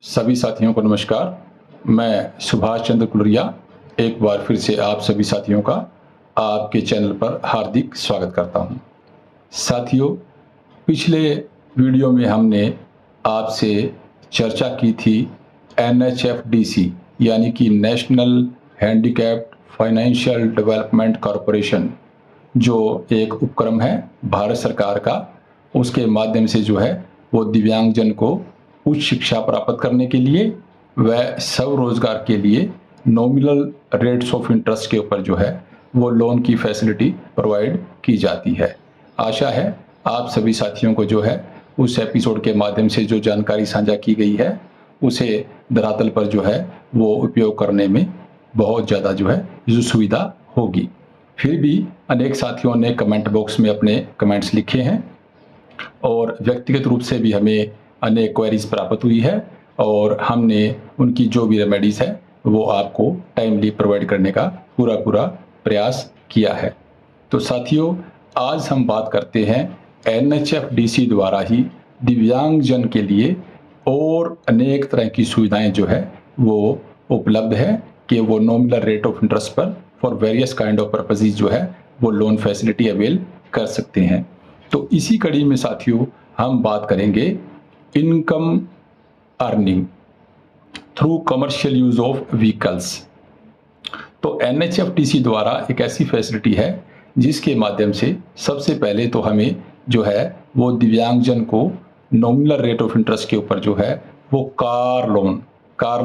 सभी साथियों को नमस्कार। मैं सुभाष चंद्र कुलरिया एक बार फिर से आप सभी साथियों का आपके चैनल पर हार्दिक स्वागत करता हूं। साथियों, पिछले वीडियो में हमने आपसे चर्चा की थी NHFDC यानी कि national handicapped financial development corporation, जो एक उपक्रम है भारत सरकार का। उसके माध्यम से जो है वो दिव्यांगजन को उच्च शिक्षा प्राप्त करने के लिए व स्वरोजगार के लिए नॉमिनल रेट्स ऑफ इंटरेस्ट के ऊपर जो है वो लोन की फैसिलिटी प्रोवाइड की जाती है। आशा है आप सभी साथियों को जो है उस एपिसोड के माध्यम से जो जानकारी साझा की गई है उसे धरातल पर जो है वो उपयोग करने में बहुत ज़्यादा जो है जो सुविधा होगी। फिर भी अनेक साथियों ने कमेंट बॉक्स में अपने कमेंट्स लिखे हैं और व्यक्तिगत रूप से भी हमें अनेक क्वेरीज प्राप्त हुई है और हमने उनकी जो भी रेमेडीज है वो आपको टाइमली प्रोवाइड करने का पूरा प्रयास किया है। तो साथियों, आज हम बात करते हैं NHFDC द्वारा ही दिव्यांगजन के लिए और अनेक तरह की सुविधाएं जो है वो उपलब्ध है कि वो नॉमिनल रेट ऑफ इंटरेस्ट पर for various kind of purposes जो है वो लोन फैसिलिटी अवेल कर सकते हैं। तो इसी कड़ी में साथियों हम बात करेंगे income earning through commercial use of vehicles. तो NHFDC द्वारा एक ऐसी फैसिलिटी है जिसके माध्यम से सबसे पहले तो हमें जो है वो दिव्यांगजन को नॉमिनल रेट ऑफ इंटरेस्ट के ऊपर जो है वो कार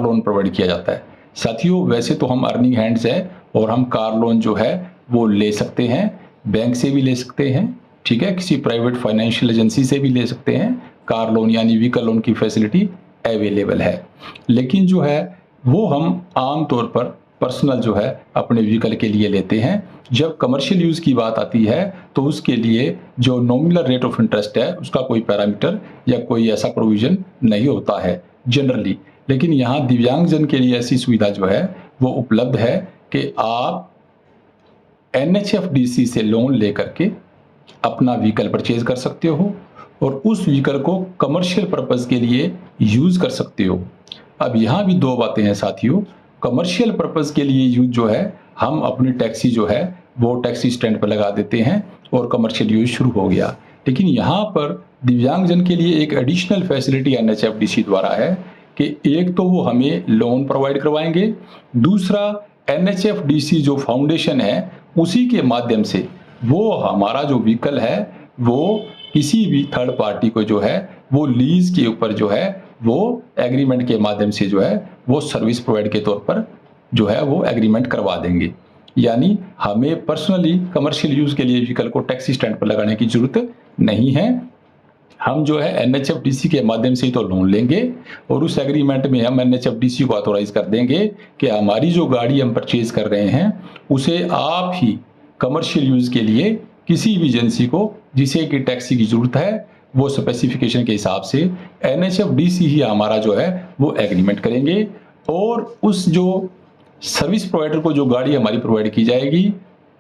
लोन प्रोवाइड किया जाता है। साथियों, वैसे तो हम अर्निंग हैंड्स हैं और हम कार लोन जो है वो ले सकते हैं, बैंक से भी ले सकते हैं, ठीक है, किसी प्राइवेट फाइनेंशियल एजेंसी से भी ले सकते हैं। कार लोन यानी व्हीकल लोन की फैसिलिटी अवेलेबल है, लेकिन जो है वो हम आम तौर पर पर्सनल जो है अपने व्हीकल के लिए लेते हैं। जब कमर्शियल यूज़ की बात आती है तो उसके लिए जो नॉमिनल रेट ऑफ इंटरेस्ट है उसका कोई पैरामीटर या कोई ऐसा प्रोविज़न नहीं होता है जनरली, लेकिन यहाँ दिव्यांगजन के लिए ऐसी सुविधा जो है वो उपलब्ध है कि आप NHFDC से लोन लेकर के अपना व्हीकल परचेज कर सकते हो और उस व्हीकल को कमर्शियल पर्पस के लिए यूज़ कर सकते हो। अब यहाँ भी दो बातें हैं साथियों। कमर्शियल पर्पस के लिए यूज जो है हम अपनी टैक्सी जो है वो टैक्सी स्टैंड पर लगा देते हैं और कमर्शियल यूज शुरू हो गया। लेकिन यहाँ पर दिव्यांगजन के लिए एक एडिशनल फैसिलिटी NHFDC द्वारा है कि एक तो वो हमें लोन प्रोवाइड करवाएंगे, दूसरा NHFDC जो फाउंडेशन है उसी के माध्यम से वो हमारा जो व्हीकल है वो किसी भी थर्ड पार्टी को जो है वो लीज के ऊपर जो है वो एग्रीमेंट के माध्यम से जो है वो सर्विस प्रोवाइड के तौर पर जो है वो एग्रीमेंट करवा देंगे। यानी हमें पर्सनली कमर्शियल यूज के लिए व्हीकल को टैक्सी स्टैंड पर लगाने की जरूरत नहीं है। हम जो है NHFDC के माध्यम से ही तो लोन लेंगे और उस एग्रीमेंट में हम NHFDC को ऑथोराइज कर देंगे कि हमारी जो गाड़ी हम परचेज कर रहे हैं उसे आप ही कमर्शियल यूज के लिए किसी भी एजेंसी को जिसे कि टैक्सी की जरूरत है वो स्पेसिफिकेशन के हिसाब से NHFDC ही हमारा जो है वो एग्रीमेंट करेंगे और उस जो सर्विस प्रोवाइडर को जो गाड़ी हमारी प्रोवाइड की जाएगी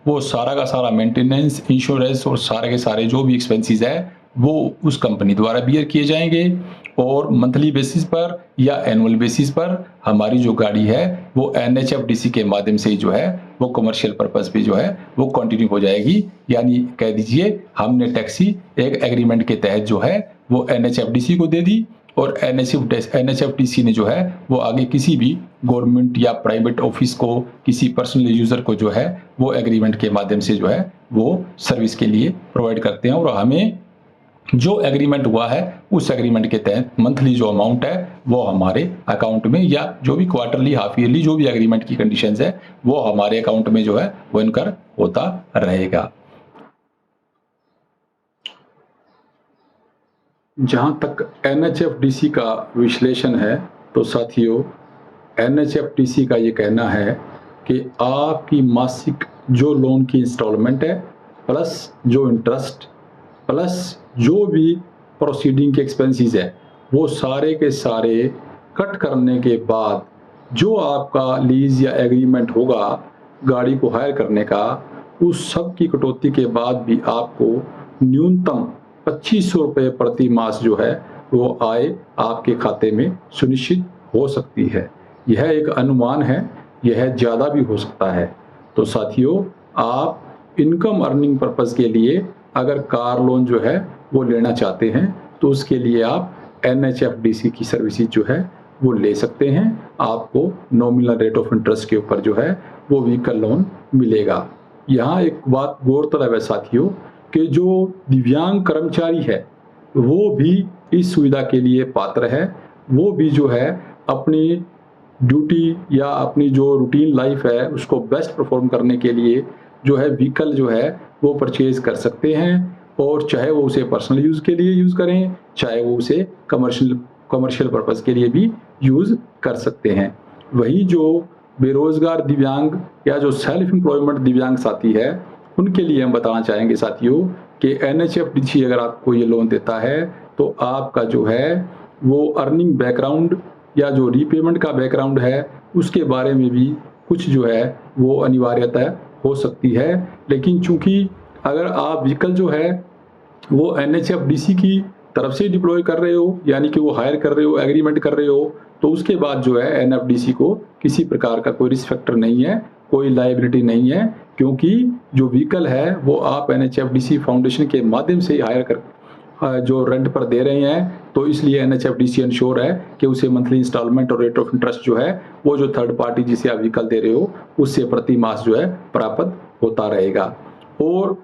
वो सारा का सारा मेंटेनेंस, इंश्योरेंस और सारे के सारे जो भी एक्सपेंसेस है वो उस कंपनी द्वारा बियर किए जाएंगे और मंथली बेसिस पर या एनुअल बेसिस पर हमारी जो गाड़ी है वो NHFDC के माध्यम से ही जो है वो कमर्शियल पर्पस पे जो है वो कंटिन्यू हो जाएगी। यानी कह दीजिए हमने टैक्सी एक एग्रीमेंट के तहत जो है वो NHFDC को दे दी और NHFDC ने जो है वो आगे किसी भी गवर्नमेंट या प्राइवेट ऑफिस को, किसी पर्सनल यूजर को जो है वो एग्रीमेंट के माध्यम से जो है वो सर्विस के लिए प्रोवाइड करते हैं और हमें जो एग्रीमेंट हुआ है उस एग्रीमेंट के तहत मंथली जो अमाउंट है वो हमारे अकाउंट में या जो भी क्वार्टरली, हाफ ईयरली जो भी एग्रीमेंट की कंडीशंस है वो हमारे अकाउंट में जो है वो इनकर होता रहेगा। जहां तक NHFDC का विश्लेषण है तो साथियों NHFDC का ये कहना है कि आपकी मासिक जो लोन की इंस्टॉलमेंट है प्लस जो इंटरेस्ट प्लस जो भी प्रोसीडिंग के एक्सपेंसेस है वो सारे के सारे कट करने के बाद जो आपका लीज या एग्रीमेंट होगा गाड़ी को हायर करने का, उस सब की कटौती के बाद भी आपको न्यूनतम 2500 रुपये प्रति मास जो है वो आय आपके खाते में सुनिश्चित हो सकती है। यह एक अनुमान है, यह ज़्यादा भी हो सकता है। तो साथियों, आप इनकम अर्निंग पर्पज़ के लिए अगर कार लोन जो है वो लेना चाहते हैं तो उसके लिए आप NHFDC की सर्विसेज जो है वो ले सकते हैं। आपको नॉमिनल रेट ऑफ इंटरेस्ट के ऊपर जो है वो व्हीकल लोन मिलेगा। यहाँ एक बात गौरतलब है साथियों कि जो दिव्यांग कर्मचारी है वो भी इस सुविधा के लिए पात्र है। वो भी जो है अपनी ड्यूटी या अपनी जो रूटीन लाइफ है उसको बेस्ट परफॉर्म करने के लिए जो है व्हीकल जो है वो परचेज कर सकते हैं, और चाहे वो उसे पर्सनल यूज़ के लिए यूज़ करें, चाहे वो उसे कमर्शियल पर्पज़ के लिए भी यूज़ कर सकते हैं। वही जो बेरोज़गार दिव्यांग या जो सेल्फ एम्प्लॉयमेंट दिव्यांग साथी है उनके लिए हम बताना चाहेंगे साथियों कि NHFDC अगर आपको ये लोन देता है तो आपका जो है वो अर्निंग बैकग्राउंड या जो रीपेमेंट का बैकग्राउंड है उसके बारे में भी कुछ जो है वो अनिवार्यता हो सकती है। लेकिन चूंकि अगर आप व्हीकल जो है वो NHFDC की तरफ से डिप्लॉय कर रहे हो, यानी कि वो हायर कर रहे हो, एग्रीमेंट कर रहे हो, तो उसके बाद जो है NFDC को किसी प्रकार का कोई रिस्क फैक्टर नहीं है, कोई लायबिलिटी नहीं है, क्योंकि जो व्हीकल है वो आप NHFDC फाउंडेशन के माध्यम से हायर कर जो रेंट पर दे रहे हैं, तो इसलिए NHFDC इंश्योर है कि उसे मंथली इंस्टॉलमेंट और रेट ऑफ इंटरेस्ट जो है वो जो थर्ड पार्टी जिसे आप व्हीकल दे रहे हो उससे प्रति मास जो है प्राप्त होता रहेगा। और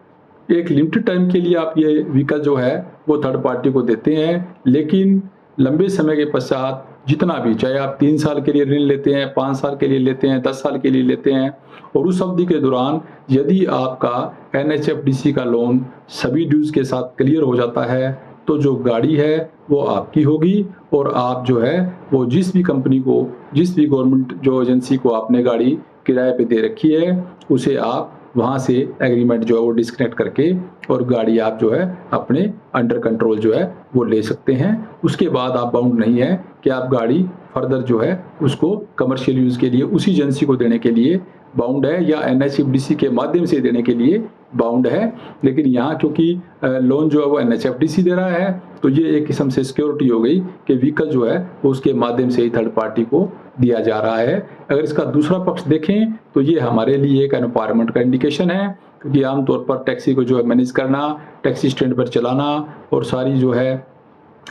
एक लिमिटेड टाइम के लिए आप ये व्हीकल जो है वो थर्ड पार्टी को देते हैं, लेकिन लंबे समय के पश्चात जितना भी, चाहे आप 3 साल के लिए ऋण लेते हैं, 5 साल के लिए लेते हैं, 10 साल के लिए लेते हैं, और उस अवधि के दौरान यदि आपका NHFDC का लोन सभी ड्यूज के साथ क्लियर हो जाता है तो जो गाड़ी है वो आपकी होगी, और आप जो है वो जिस भी कंपनी को, जिस भी गवर्नमेंट जो एजेंसी को आपने गाड़ी किराए पे दे रखी है उसे आप वहाँ से एग्रीमेंट जो है वो डिस्कनेक्ट करके और गाड़ी आप जो है अपने अंडर कंट्रोल जो है वो ले सकते हैं। उसके बाद आप बाउंड नहीं है कि आप गाड़ी फर्दर जो है उसको कमर्शियल यूज़ के लिए उसी एजेंसी को देने के लिए बाउंड है या NHFDC के माध्यम से देने के लिए बाउंड है। लेकिन यहाँ क्योंकि लोन जो है वो NHFDC दे रहा है तो ये एक किस्म से सिक्योरिटी हो गई कि व्हीकल जो है वो उसके माध्यम से ही थर्ड पार्टी को दिया जा रहा है। अगर इसका दूसरा पक्ष देखें तो ये हमारे लिए एक एनवायरनमेंट का इंडिकेशन है, क्योंकि आमतौर पर टैक्सी को जो है मैनेज करना, टैक्सी स्टैंड पर चलाना और सारी जो है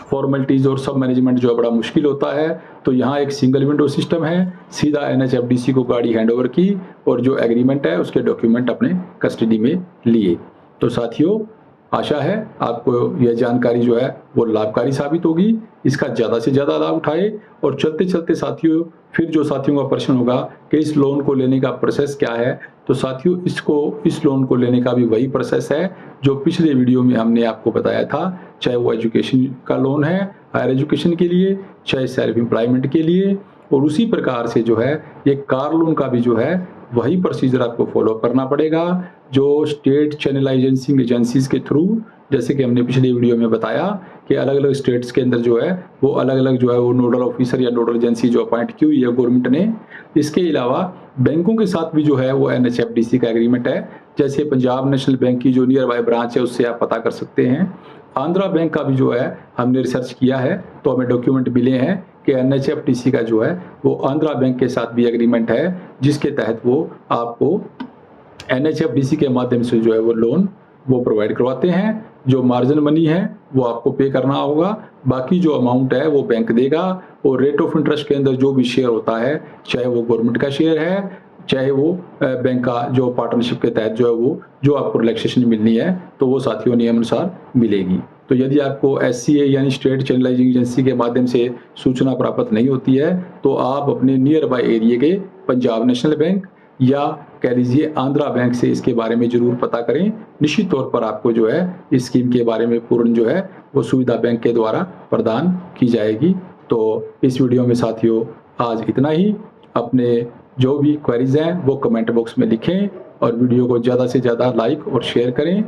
फॉर्मेलिटीज़ और सब मैनेजमेंट जो है बड़ा मुश्किल होता है। तो यहाँ एक सिंगल विंडो सिस्टम है, सीधा NHFDC को गाड़ी हैंडओवर की और जो एग्रीमेंट है उसके डॉक्यूमेंट अपने कस्टडी में लिए। तो साथियों, आशा है आपको यह जानकारी जो है वो लाभकारी साबित होगी। इसका ज़्यादा से ज़्यादा लाभ उठाए। और चलते चलते साथियों, फिर जो साथियों का प्रश्न होगा कि इस लोन को लेने का प्रोसेस क्या है, तो साथियों इस लोन को लेने का भी वही प्रोसेस है जो पिछले वीडियो में हमने आपको बताया था। चाहे वो एजुकेशन का लोन है, हायर एजुकेशन के लिए, चाहे सेल्फ एम्प्लॉयमेंट के लिए, और उसी प्रकार से जो है ये कार लोन का भी जो है वही प्रोसीजर आपको फॉलो करना पड़ेगा जो स्टेट चैनलाइजेंसिंग एजेंसीज के थ्रू, जैसे कि हमने पिछले वीडियो में बताया कि अलग अलग स्टेट्स के अंदर जो है वो अलग अलग जो है वो नोडल ऑफिसर या नोडल एजेंसी जो अपॉइंट की हुई है गवर्नमेंट ने। इसके अलावा बैंकों के साथ भी जो है वो NHFDC का एग्रीमेंट है। जैसे पंजाब नेशनल बैंक की जो नियर बाय ब्रांच है उससे आप पता कर सकते हैं। आंध्रा बैंक का भी जो है हमने रिसर्च किया है तो हमें डॉक्यूमेंट मिले हैं कि NHFDC का जो है वो आंध्रा बैंक के साथ भी एग्रीमेंट है, जिसके तहत वो आपको NHFDC के माध्यम से जो है वो लोन वो प्रोवाइड करवाते हैं। जो मार्जिन मनी है वो आपको पे करना होगा, बाकी जो अमाउंट है वो बैंक देगा। और रेट ऑफ इंटरेस्ट के अंदर जो भी शेयर होता है, चाहे वो गवर्नमेंट का शेयर है, चाहे वो बैंक का जो पार्टनरशिप के तहत जो है वो जो आपको रिलैक्सेशन मिलनी है तो वो साथियों नियम अनुसार मिलेगी। तो यदि आपको SCA यानी स्टेट चैनलाइजिंग एजेंसी के माध्यम से सूचना प्राप्त नहीं होती है तो आप अपने नियर बाय एरिया के पंजाब नेशनल बैंक या कह लीजिए आंध्रा बैंक से इसके बारे में जरूर पता करें। निश्चित तौर पर आपको जो है इस स्कीम के बारे में पूर्ण जो है वो सुविधा बैंक के द्वारा प्रदान की जाएगी। तो इस वीडियो में साथियों आज इतना ही। अपने जो भी क्वेरीज हैं वो कमेंट बॉक्स में लिखें और वीडियो को ज़्यादा से ज़्यादा लाइक और शेयर करें।